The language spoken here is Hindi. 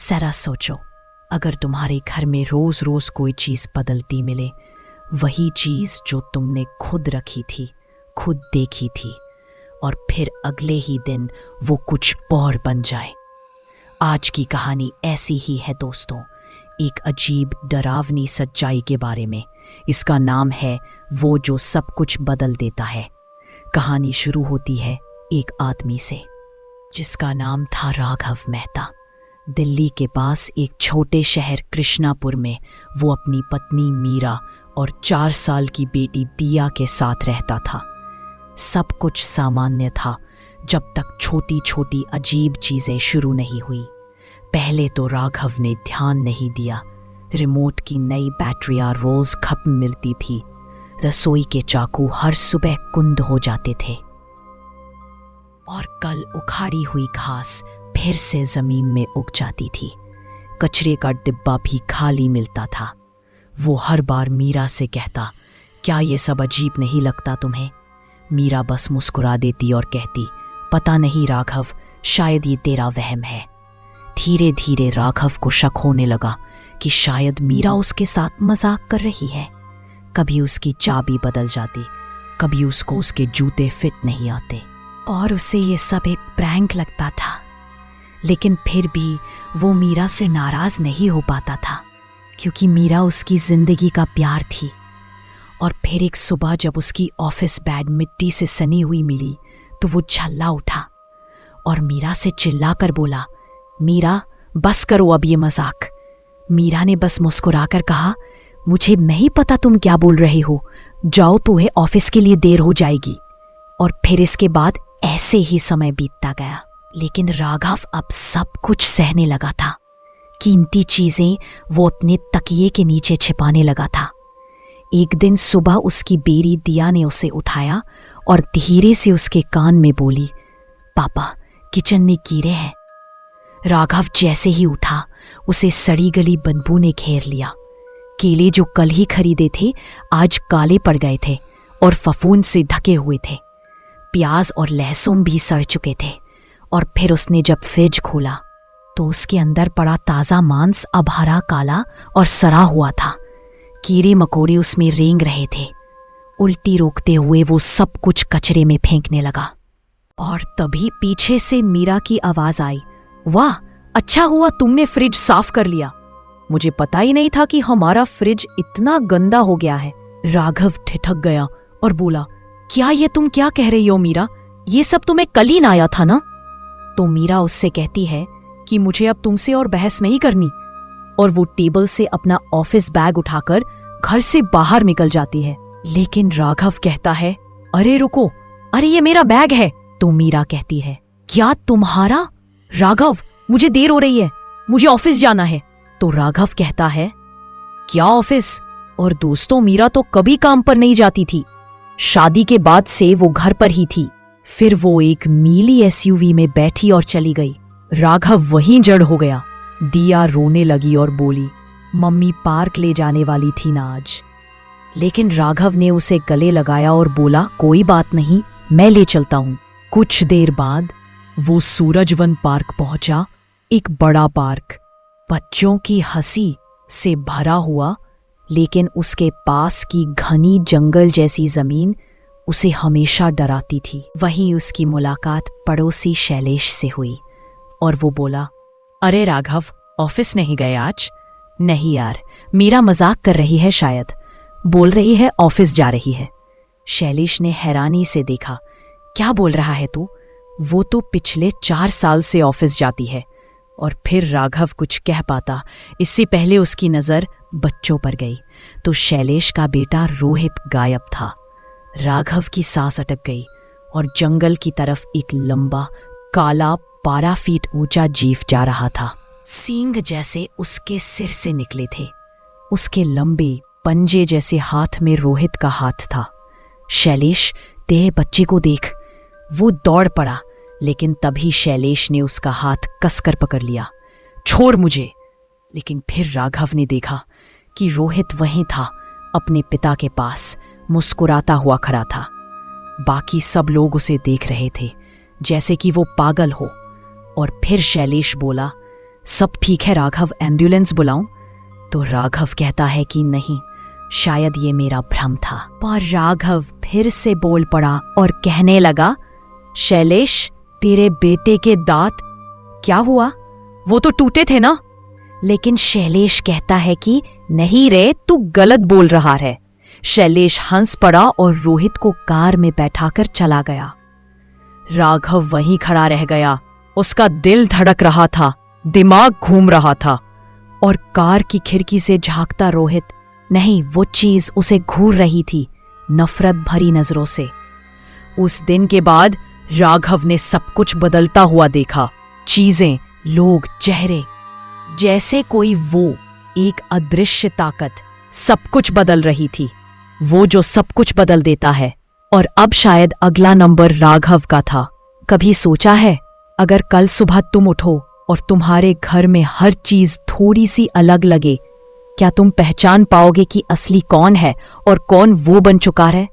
जरा सोचो, अगर तुम्हारे घर में रोज रोज कोई चीज बदलती मिले, वही चीज जो तुमने खुद रखी थी, खुद देखी थी, और फिर अगले ही दिन वो कुछ और बन जाए। आज की कहानी ऐसी ही है दोस्तों, एक अजीब डरावनी सच्चाई के बारे में। इसका नाम है वो जो सब कुछ बदल देता है। कहानी शुरू होती है एक आदमी से जिसका नाम था राघव मेहता। दिल्ली के पास एक छोटे शहर कृष्णापुर में वो अपनी पत्नी मीरा और 4 साल की बेटी दिया के साथ रहता था। सब कुछ सामान्य था जब तक छोटी छोटी अजीब चीजें शुरू नहीं हुई। पहले तो राघव ने ध्यान नहीं दिया। रिमोट की नई बैटरियां रोज खत्म मिलती थी। रसोई के चाकू हर सुबह कुंद हो जाते थे और कल उखाड़ी हुई घास फिर से जमीन में उग जाती थी। कचरे का डिब्बा भी खाली मिलता था। वो हर बार मीरा से कहता, क्या ये सब अजीब नहीं लगता तुम्हें? मीरा बस मुस्कुरा देती और कहती, पता नहीं राघव, शायद ये तेरा वहम है। धीरे धीरे राघव को शक होने लगा कि शायद मीरा उसके साथ मजाक कर रही है। कभी उसकी चाबी बदल जाती, कभी उसको उसके जूते फिट नहीं आते और उसे ये सब एक प्रैंक लगता था। लेकिन फिर भी वो मीरा से नाराज नहीं हो पाता था, क्योंकि मीरा उसकी जिंदगी का प्यार थी। और फिर एक सुबह जब उसकी ऑफिस बैग मिट्टी से सनी हुई मिली तो वो झल्ला उठा और मीरा से चिल्लाकर बोला, मीरा बस करो अब ये मजाक। मीरा ने बस मुस्कुराकर कहा, मुझे नहीं पता तुम क्या बोल रहे हो, जाओ, तुम्हें ऑफिस के लिए देर हो जाएगी। और फिर इसके बाद ऐसे ही समय बीतता गया। लेकिन राघव अब सब कुछ सहने लगा था। कीमती चीजें वो अपने तकिए के नीचे छिपाने लगा था। एक दिन सुबह उसकी बेटी दिया ने उसे उठाया और धीरे से उसके कान में बोली, पापा किचन में कीड़े हैं। राघव जैसे ही उठा उसे सड़ी गली बदबू ने घेर लिया। केले जो कल ही खरीदे थे आज काले पड़ गए थे और फफूंद से ढके हुए थे। प्याज और लहसुन भी सड़ चुके थे। और फिर उसने जब फ्रिज खोला तो उसके अंदर पड़ा ताज़ा मांस अब हरा, काला और सड़ा हुआ था। कीड़े मकोड़े उसमें रेंग रहे थे। उल्टी रोकते हुए वो सब कुछ कचरे में फेंकने लगा। और तभी पीछे से मीरा की आवाज आई, वाह, अच्छा हुआ तुमने फ्रिज साफ कर लिया। मुझे पता ही नहीं था कि हमारा फ्रिज इतना गंदा हो गया है। राघव ठिठक गया और बोला, क्या ये तुम क्या कह रही हो मीरा? ये सब तुम्हें कल ही लाया था ना? तो मीरा उससे कहती है कि मुझे अब तुमसे और बहस नहीं करनी, और वो टेबल से अपना ऑफिस बैग उठाकर घर से बाहर निकल जाती है। लेकिन राघव कहता है, अरे रुको, अरे ये मेरा बैग है। तो मीरा कहती है, क्या तुम्हारा? राघव, मुझे देर हो रही है, मुझे ऑफिस जाना है। तो राघव कहता है, क्या ऑफिस? और दोस्तों, मीरा तो कभी काम पर नहीं जाती थी। शादी के बाद से वो घर पर ही थी। फिर वो एक नीली एसयूवी में बैठी और चली गई। राघव वहीं जड़ हो गया। दिया रोने लगी और बोली, मम्मी पार्क ले जाने वाली थी ना आज। लेकिन राघव ने उसे गले लगाया और बोला, कोई बात नहीं, मैं ले चलता हूं। कुछ देर बाद वो सूरजवन पार्क पहुंचा। एक बड़ा पार्क, बच्चों की हंसी से भरा हुआ, लेकिन उसके पास की घनी जंगल जैसी जमीन उसे हमेशा डराती थी। वहीं उसकी मुलाकात पड़ोसी शैलेश से हुई और वो बोला, अरे राघव, ऑफिस नहीं गए आज? नहीं यार, मीरा मजाक कर रही है, शायद बोल रही है ऑफिस जा रही है। शैलेश ने हैरानी से देखा, क्या बोल रहा है तू? वो तो पिछले 4 साल से ऑफिस जाती है। और फिर राघव कुछ कह पाता, इससे पहले उसकी नजर बच्चों पर गई तो शैलेश का बेटा रोहित गायब था। राघव की सांस अटक गई और जंगल की तरफ एक लंबा, काला, 12 फीट ऊंचा जीव जा रहा था। सींग जैसे उसके सिर से निकले थे। उसके लंबे पंजे जैसे हाथ में रोहित का हाथ था। शैलेश, तेरे बच्चे को देख। वो दौड़ पड़ा, लेकिन तभी शैलेश ने उसका हाथ कसकर पकड़ लिया। छोड़ मुझे। लेकिन फिर राघव ने देखा कि रोहित वहीं था, अपने पिता के पास, मुस्कुराता हुआ खड़ा था। बाकी सब लोग उसे देख रहे थे जैसे कि वो पागल हो। और फिर शैलेश बोला, सब ठीक है राघव, एम्बुलेंस बुलाऊं? तो राघव कहता है कि नहीं, शायद ये मेरा भ्रम था। पर राघव फिर से बोल पड़ा और कहने लगा, शैलेश, तेरे बेटे के दांत क्या हुआ? वो तो टूटे थे ना? लेकिन शैलेश कहता है कि नहीं रे, तू गलत बोल रहा है। शैलेश हंस पड़ा और रोहित को कार में बैठाकर चला गया। राघव वहीं खड़ा रह गया। उसका दिल धड़क रहा था, दिमाग घूम रहा था और कार की खिड़की से झांकता रोहित, नहीं, वो चीज उसे घूर रही थी, नफरत भरी नजरों से। उस दिन के बाद राघव ने सब कुछ बदलता हुआ देखा, चीजें, लोग, चेहरे, जैसे कोई वो एक अदृश्य ताकत सब कुछ बदल रही थी, वो जो सब कुछ बदल देता है। और अब शायद अगला नंबर राघव का था। कभी सोचा है, अगर कल सुबह तुम उठो और तुम्हारे घर में हर चीज थोड़ी सी अलग लगे, क्या तुम पहचान पाओगे कि असली कौन है और कौन वो बन चुका है?